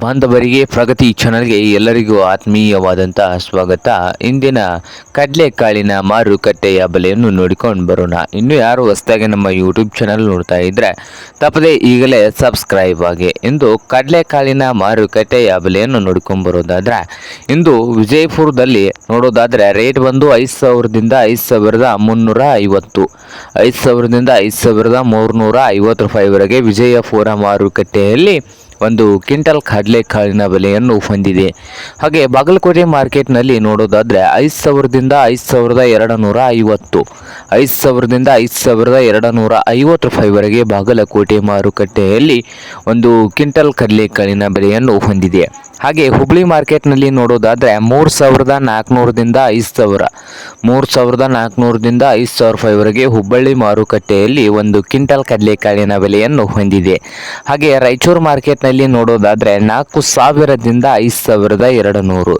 ಬಾಂಧವರಿಗೆ ಪ್ರಗತಿ ಚಾನಲ್ಗೆ ಎಲ್ಲರಿಗೂ ಆತ್ಮೀಯವಾದಂತಹ ಸ್ವಾಗತ. ಇಂದಿನ ಕಡಲೆಕಾಳಿನ ಮಾರುಕಟ್ಟೆಯ ಬೆಲೆಯನ್ನು ನೋಡಿಕೊಂಡು ಬರೋಣ. ಇನ್ನು ಯಾರು ಹೊಸದಾಗಿ ನಮ್ಮ ಯೂಟ್ಯೂಬ್ ಚಾನಲ್ ನೋಡ್ತಾ ಇದ್ದರೆ ತಪ್ಪದೆ ಈಗಲೇ ಸಬ್ಸ್ಕ್ರೈಬ್ ಆಗಿ. ಇಂದು ಕಡಲೆಕಾಳಿನ ಮಾರುಕಟ್ಟೆಯ ಬೆಲೆಯನ್ನು ನೋಡ್ಕೊಂಡು ಬರೋದಾದರೆ ಇಂದು ವಿಜಯಪುರದಲ್ಲಿ ನೋಡೋದಾದರೆ ರೇಟ್ ಬಂದು 5,000ದಿಂದ 5,350, 5,000ದಿಂದ 5,350 ರೂಪಾಯಿವರೆಗೆ ವಿಜಯಪುರ ಮಾರುಕಟ್ಟೆಯಲ್ಲಿ ಒಂದು ಕ್ವಿಂಟಲ್ ಕಡಲೆಕಾಳಿನ ಬೆಲೆಯನ್ನು ಹೊಂದಿದೆ. ಹಾಗೆ ಬಾಗಲಕೋಟೆ ಮಾರ್ಕೆಟ್ನಲ್ಲಿ ನೋಡೋದಾದರೆ 5,000ದಿಂದ 5,250, 5,000ದಿಂದ 5,250 ರೂಪಾಯಿವರೆಗೆ ಬಾಗಲಕೋಟೆ ಮಾರುಕಟ್ಟೆಯಲ್ಲಿ ಒಂದು ಕ್ವಿಂಟಲ್ ಕಡಲೆಕಾಳಿನ ಬೆಲೆಯನ್ನು ಹೊಂದಿದೆ. ಹಾಗೆ ಹುಬ್ಬಳ್ಳಿ ಮಾರ್ಕೆಟ್ನಲ್ಲಿ ನೋಡೋದಾದರೆ 3,400ದಿಂದ 5,000, 3,400ದಿಂದ 5,000 ರೂಪಾಯಿವರೆಗೆ ಹುಬ್ಬಳ್ಳಿ ಮಾರುಕಟ್ಟೆಯಲ್ಲಿ ಒಂದು ಕ್ವಿಂಟಲ್ ಕಡಲೆಕಾಳಿನ ಬೆಲೆಯನ್ನು ಹೊಂದಿದೆ. ಹಾಗೆ ರಾಯಚೂರು ಮಾರ್ಕೆಟ್ನಲ್ಲಿ ನೋಡೋದಾದರೆ 4,000ದಿಂದ 5,200,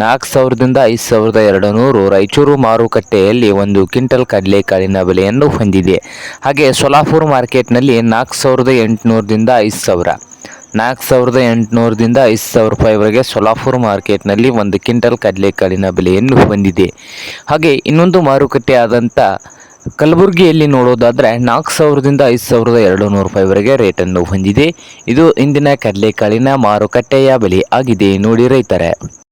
4,000ದಿಂದ 5,200 ರಾಯಚೂರು ಮಾರುಕಟ್ಟೆಯಲ್ಲಿ ಒಂದು ಕ್ವಿಂಟಲ್ ಕಡಲೆಕಾಳಿನ ಬೆಲೆಯನ್ನು ಹೊಂದಿದೆ. ಹಾಗೆ ಸೊಲಾಪುರ ಮಾರ್ಕೆಟ್ನಲ್ಲಿ 4,800ದಿಂದ 5,000, 4,800ದಿಂದ 5,000 ರೂಪಾಯಿವರೆಗೆ ಸೊಲಾಪುರ ಮಾರ್ಕೆಟ್ನಲ್ಲಿ ಒಂದು ಕ್ವಿಂಟಲ್ ಕಡಲೆಕಾಳಿನ ಬೆಲೆಯನ್ನು ಹೊಂದಿದೆ. ಹಾಗೆ ಇನ್ನೊಂದು ಮಾರುಕಟ್ಟೆ ಆದಂಥ ಕಲಬುರಗಿಯಲ್ಲಿ ನೋಡೋದಾದರೆ 4,000ದಿಂದ 5,200 ರೂಪಾಯಿವರೆಗೆ ರೇಟನ್ನು ಹೊಂದಿದೆ. ಇದು ಇಂದಿನ ಕಡಲೆಕಾಳಿನ ಮಾರುಕಟ್ಟೆಯ ಬೆಲೆ ಆಗಿದೆ ನೋಡಿ ರೈತರೇ.